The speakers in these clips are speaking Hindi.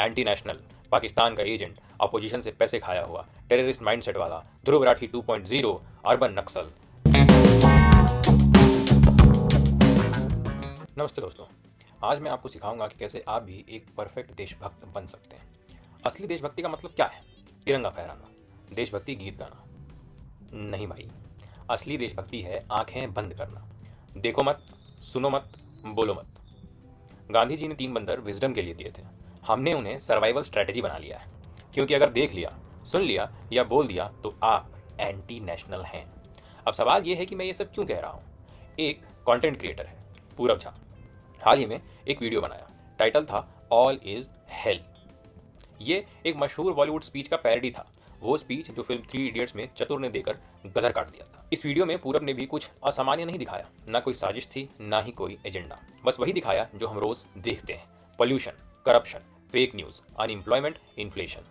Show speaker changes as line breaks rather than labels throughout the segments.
एंटी नेशनल, पाकिस्तान का एजेंट, अपोजिशन से पैसे खाया हुआ, टेररिस्ट माइंडसेट वाला, ध्रुव राठी 2.0, अर्बन नक्सल। नमस्ते दोस्तों, आज मैं आपको सिखाऊंगा कि कैसे आप भी एक परफेक्ट देशभक्त बन सकते हैं। असली देशभक्ति का मतलब क्या है? तिरंगा फहराना, देशभक्ति गीत गाना? नहीं भाई, असली देशभक्ति है आंखें बंद करना। देखो मत, सुनो मत, बोलो मत। गांधी जी ने 3 बंदर विजडम के लिए दिए थे, हमने उन्हें सर्वाइवल स्ट्रेटेजी बना लिया है। क्योंकि अगर देख लिया, सुन लिया या बोल दिया तो आप एंटी नेशनल हैं। अब सवाल यह है कि मैं ये सब क्यों कह रहा हूँ। एक कंटेंट क्रिएटर है पूरब झा, हाल ही में एक वीडियो बनाया, टाइटल था ऑल इज हेल। ये एक मशहूर बॉलीवुड स्पीच का पैरडी था, वो स्पीच जो फिल्म 3 इडियट्स में चतुर ने देकर गदर काट दिया था। इस वीडियो में पूरब ने भी कुछ असामान्य नहीं दिखाया, ना कोई साजिश थी, ना ही कोई एजेंडा। बस वही दिखाया जो हम रोज देखते हैं, pollution, corruption, fake news, unemployment, inflation.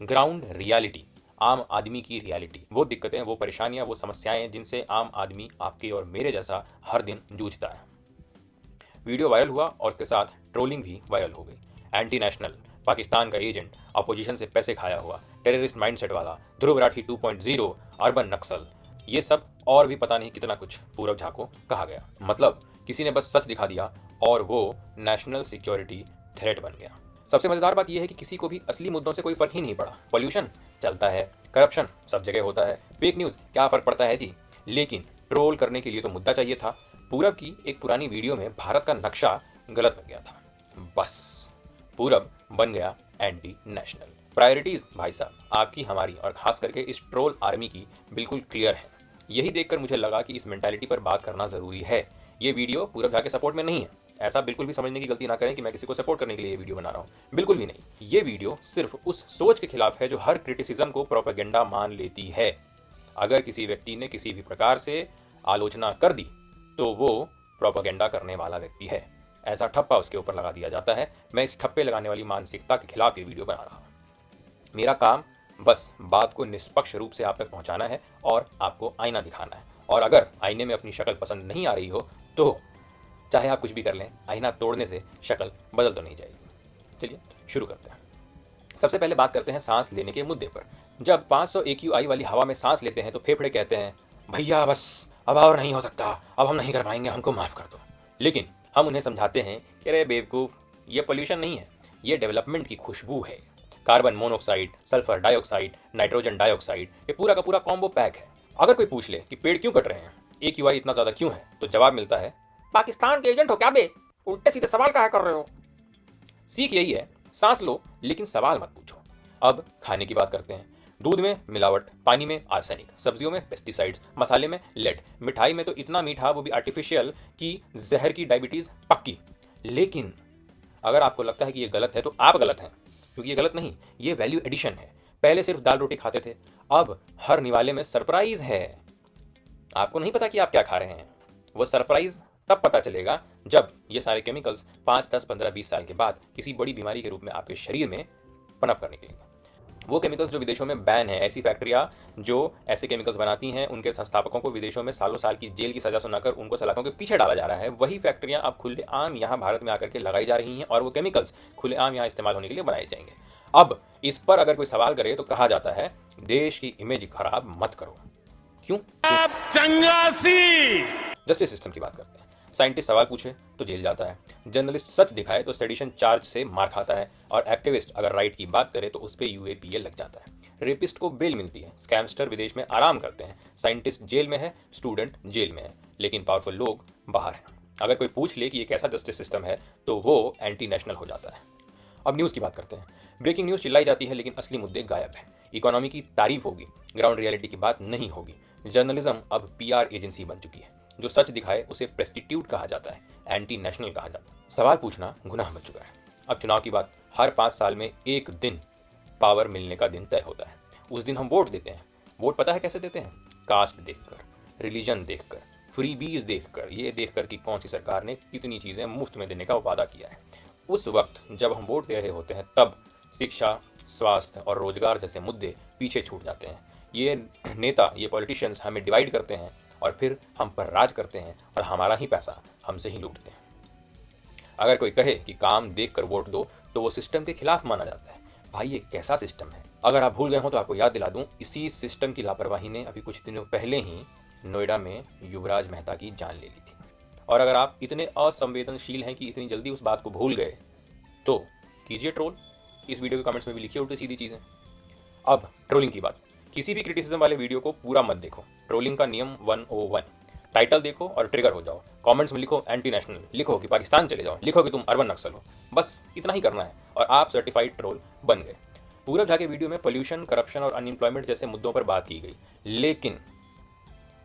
Ground reality, आम आदमी की रियलिटी, वो दिक्कतें, वो परेशानियां, वो समस्याएं जिनसे आम आदमी आपके और मेरे जैसा हर दिन जूझता है। वीडियो वायरल हुआ और उसके साथ ट्रोलिंग भी वायरल हो गई। एंटी नेशनल, पाकिस्तान का एजेंट, अपोजिशन से पैसे खाया हुआ, टेररिस्ट माइंडसेट वाला, ध्रुव राठी 2.0, अर्बन नक्सल, ये सब और भी पता नहीं कितना कुछ पूरब झा को कहा गया। मतलब किसी ने बस सच दिखा दिया और वो नेशनल सिक्योरिटी थ्रेट बन गया। सबसे मजेदार बात यह है कि किसी को भी असली मुद्दों से कोई फर्क ही नहीं पड़ा। पोल्यूशन चलता है, करप्शन सब जगह होता है, फेक न्यूज क्या फर्क पड़ता है जी। लेकिन ट्रोल करने के लिए तो मुद्दा चाहिए था। पूरब की एक पुरानी वीडियो में भारत का नक्शा गलत लग गया था, बस पूरब बन गया एंटी नेशनल। प्रायोरिटीज भाई साहब आपकी, हमारी और खास करके इस ट्रोल आर्मी की बिल्कुल क्लियर है। यही देखकर मुझे लगा कि इस मेंटालिटी पर बात करना जरूरी है। ये वीडियो पूरब झा के सपोर्ट में नहीं है, ऐसा बिल्कुल भी समझने की गलती ना करें कि मैं किसी को सपोर्ट करने के लिए ये वीडियो बना रहा हूँ, बिल्कुल भी नहीं। ये वीडियो सिर्फ उस सोच के खिलाफ है जो हर क्रिटिसिज्म को प्रोपेगेंडा मान लेती है। अगर किसी व्यक्ति ने किसी भी प्रकार से आलोचना कर दी तो वो प्रोपेगेंडा करने वाला व्यक्ति है, ऐसा ठप्पा उसके ऊपर लगा दिया जाता है। मैं इस ठप्पे लगाने वाली मानसिकता के खिलाफ ये वीडियो बना रहा हूँ। मेरा काम बस बात को निष्पक्ष रूप से आप तक पहुंचाना है और आपको आईना दिखाना है। और अगर आईने में अपनी शक्ल पसंद नहीं आ रही हो तो चाहे आप कुछ भी कर लें, आईना तोड़ने से शक्ल बदल तो नहीं जाएगी। चलिए शुरू करते हैं। सबसे पहले बात करते हैं सांस लेने के मुद्दे पर। जब 500 AQI वाली हवा में सांस लेते हैं तो फेफड़े कहते हैं भैया बस अब और नहीं हो सकता, अब हम नहीं कर पाएंगे, हमको माफ कर दो। लेकिन हम उन्हें समझाते हैं कि अरे बेवकूफ, ये पोल्यूशन नहीं है, ये डेवलपमेंट की खुशबू है। Carbon monoxide, sulphur dioxide, nitrogen dioxide, ये पूरा का पूरा कॉम्बो पैक है। अगर कोई पूछ ले कि पेड़ क्यों कट रहे हैं, AQI इतना ज्यादा क्यों है, तो जवाब मिलता है पाकिस्तान के एजेंट हो क्या बे, उल्टे सीधे सवाल काहे कर रहे हो। सीख यही है, सांस लो लेकिन सवाल मत पूछो। अब खाने की बात करते हैं। दूध में मिलावट, पानी में आर्सेनिक, सब्जियों में पेस्टिसाइड्स, मसाले में लेड, मिठाई में तो इतना मीठा, वो भी आर्टिफिशियल, कि जहर की डायबिटीज पक्की। लेकिन अगर आपको लगता है कि ये गलत है तो आप गलत हैं, क्योंकि ये गलत नहीं, ये वैल्यू एडिशन है। पहले सिर्फ दाल रोटी खाते थे, अब हर निवाले में सरप्राइज है। आपको नहीं पता कि आप क्या खा रहे हैं। वो सरप्राइज तब पता चलेगा जब ये सारे केमिकल्स 5, 10, 15, 20 साल के बाद किसी बड़ी बीमारी के रूप में आपके शरीर में पनप कर निकलेंगे। वो केमिकल्स जो विदेशों में बैन है, ऐसी फैक्ट्रियां जो ऐसे केमिकल्स बनाती हैं, उनके संस्थापकों को विदेशों में सालों साल की जेल की सजा सुनाकर उनको सलाखों के पीछे डाला जा रहा है। वही फैक्ट्रियां अब खुलेआम यहाँ भारत में आकर के लगाई जा रही हैं और वो केमिकल्स खुलेआम यहाँ इस्तेमाल होने के लिए बनाए जाएंगे। अब इस पर अगर कोई सवाल करे तो कहा जाता है देश की इमेज खराब मत करो। क्यों? जस्टिस सिस्टम की बात करते हैं। साइंटिस्ट सवाल पूछे तो जेल जाता है, जर्नलिस्ट सच दिखाए तो सेडिशन चार्ज से मार खाता है, और एक्टिविस्ट अगर राइट की बात करे तो उस पर UAPA लग जाता है। रेपिस्ट को बेल मिलती है, स्कैमस्टर विदेश में आराम करते हैं, साइंटिस्ट जेल में है, स्टूडेंट जेल में है, लेकिन पावरफुल लोग बाहर हैं। अगर कोई पूछ ले कि ये कैसा जस्टिस सिस्टम है तो वो एंटी नेशनल हो जाता है। अब न्यूज़ की बात करते हैं। ब्रेकिंग न्यूज़ चिल्लाई जाती है लेकिन असली मुद्दे गायब हैं। इकोनॉमी की तारीफ होगी, ग्राउंड रियलिटी की बात नहीं होगी। जर्नलिज्म अब PR एजेंसी बन चुकी है, जो सच दिखाए उसे प्रेस्टिट्यूट कहा जाता है, एंटी नेशनल कहा जाता है। सवाल पूछना गुनाह बन चुका है। अब चुनाव की बात, हर 5 साल में एक दिन पावर मिलने का दिन तय होता है। उस दिन हम वोट देते हैं। वोट पता है कैसे देते हैं? कास्ट देखकर, रिलीजन देखकर, फ्रीबीज देखकर, ये देखकर कि कौन सी सरकार ने कितनी चीज़ें मुफ्त में देने का वादा किया है। उस वक्त जब हम वोट दे रहे होते हैं तब शिक्षा, स्वास्थ्य और रोजगार जैसे मुद्दे पीछे छूट जाते हैं। ये नेता, ये पॉलिटिशियंस हमें डिवाइड करते हैं और फिर हम पर राज करते हैं और हमारा ही पैसा हमसे ही लूटते हैं। अगर कोई कहे कि काम देख कर वोट दो तो वो सिस्टम के खिलाफ माना जाता है। भाई ये कैसा सिस्टम है? अगर आप भूल गए हो तो आपको याद दिला दूं, इसी सिस्टम की लापरवाही ने अभी कुछ दिनों पहले ही नोएडा में युवराज मेहता की जान ले ली थी। और अगर आप इतने असंवेदनशील हैं कि इतनी जल्दी उस बात को भूल गए तो कीजिए ट्रोल। इस वीडियो के कमेंट्स में भी लिखिए उल्टी सीधी चीज़ें। अब ट्रोलिंग की बात, किसी भी क्रिटिसिज्म वाले वीडियो को पूरा मत देखो। ट्रोलिंग का नियम 101, टाइटल देखो और ट्रिगर हो जाओ। कमेंट्स में लिखो एंटी नेशनल, लिखो कि पाकिस्तान चले जाओ, लिखो कि तुम अर्बन नक्सल हो। बस इतना ही करना है और आप सर्टिफाइड ट्रोल बन गए। पूरब झा के वीडियो में पोल्यूशन, करप्शन और अनएम्प्लॉयमेंट जैसे मुद्दों पर बात की गई, लेकिन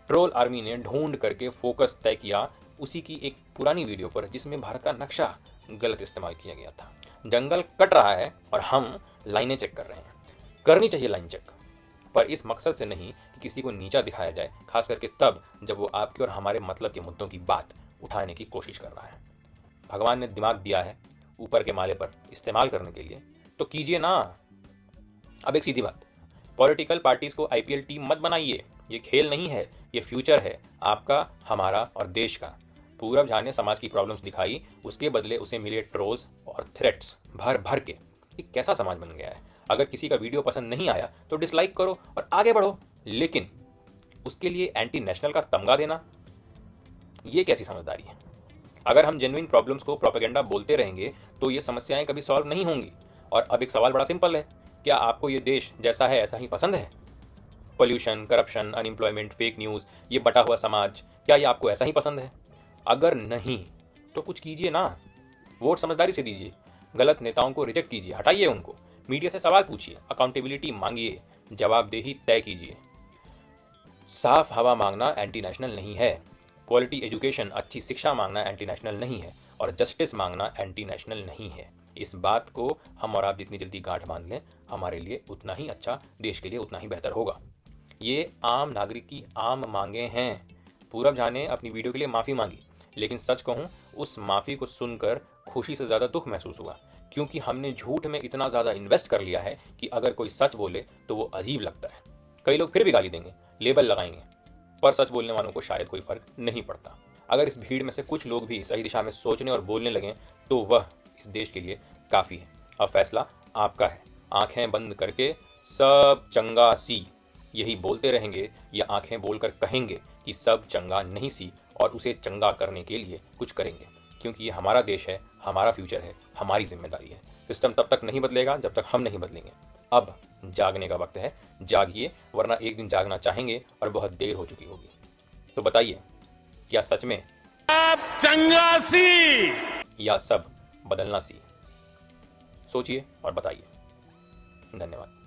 ट्रोल आर्मी ने ढूंढ करके फोकस तय किया उसी की एक पुरानी वीडियो पर जिसमें भारत का नक्शा गलत इस्तेमाल किया गया था। जंगल कट रहा है और हम लाइनें चेक कर रहे हैं। करनी चाहिए लाइन चेक, पर इस मकसद से नहीं कि किसी को नीचा दिखाया जाए, खास करके तब जब वो आपके और हमारे मतलब के मुद्दों की बात उठाने की कोशिश कर रहा है। भगवान ने दिमाग दिया है ऊपर के माले पर इस्तेमाल करने के लिए, तो कीजिए ना। अब एक सीधी बात, पॉलिटिकल पार्टीज को आईपीएल टीम मत बनाइए। ये खेल नहीं है, ये फ्यूचर है आपका, हमारा और देश का। पूरब झा ने समाज की प्रॉब्लम्स दिखाई, उसके बदले उसे मिले ट्रोल्स और थ्रेट्स भर भर के। ये कैसा समाज बन गया है? अगर किसी का वीडियो पसंद नहीं आया तो डिसलाइक करो और आगे बढ़ो, लेकिन उसके लिए एंटी नेशनल का तमगा देना, ये कैसी समझदारी है? अगर हम जेन्युइन प्रॉब्लम्स को प्रोपेगेंडा बोलते रहेंगे तो ये समस्याएं कभी सॉल्व नहीं होंगी। और अब एक सवाल बड़ा सिंपल है, क्या आपको ये देश जैसा है ऐसा ही पसंद है? Pollution, corruption, unemployment, fake news, ये बटा हुआ समाज, क्या ये आपको ऐसा ही पसंद है? अगर नहीं तो कुछ कीजिए ना। वोट समझदारी से दीजिए, गलत नेताओं को रिजेक्ट कीजिए, हटाइए उनको, मीडिया से सवाल पूछिए, अकाउंटेबिलिटी मांगिए, जवाबदेही तय कीजिए। साफ हवा मांगना एंटी नेशनल नहीं है, क्वालिटी एजुकेशन, अच्छी शिक्षा मांगना एंटी नेशनल नहीं है, और जस्टिस मांगना एंटी नेशनल नहीं है। इस बात को हम और आप जितनी जल्दी गांठ बांध लें, हमारे लिए उतना ही अच्छा, देश के लिए उतना ही बेहतर होगा। ये आम नागरिक की आम मांगे हैं। पूरब झा ने अपनी वीडियो के लिए माफ़ी मांगी, लेकिन सच कहूँ उस माफ़ी को सुनकर खुशी से ज़्यादा दुख महसूस हुआ, क्योंकि हमने झूठ में इतना ज़्यादा इन्वेस्ट कर लिया है कि अगर कोई सच बोले तो वो अजीब लगता है। कई लोग फिर भी गाली देंगे, लेबल लगाएंगे, पर सच बोलने वालों को शायद कोई फ़र्क नहीं पड़ता। अगर इस भीड़ में से कुछ लोग भी सही दिशा में सोचने और बोलने लगें तो वह इस देश के लिए काफ़ी है। अब फैसला आपका है। आंखें बंद करके सब चंगा सी यही बोलते रहेंगे, या आंखें बोलकर कहेंगे कि सब चंगा नहीं सी और उसे चंगा करने के लिए कुछ करेंगे, क्योंकि ये हमारा देश है, हमारा फ्यूचर है, हमारी जिम्मेदारी है। सिस्टम तब तक नहीं बदलेगा जब तक हम नहीं बदलेंगे। अब जागने का वक्त है, जागिए, वरना एक दिन जागना चाहेंगे और बहुत देर हो चुकी होगी। तो बताइए, क्या सच में
अब चंगा सी
या सब बदलना सी? सोचिए और बताइए। धन्यवाद।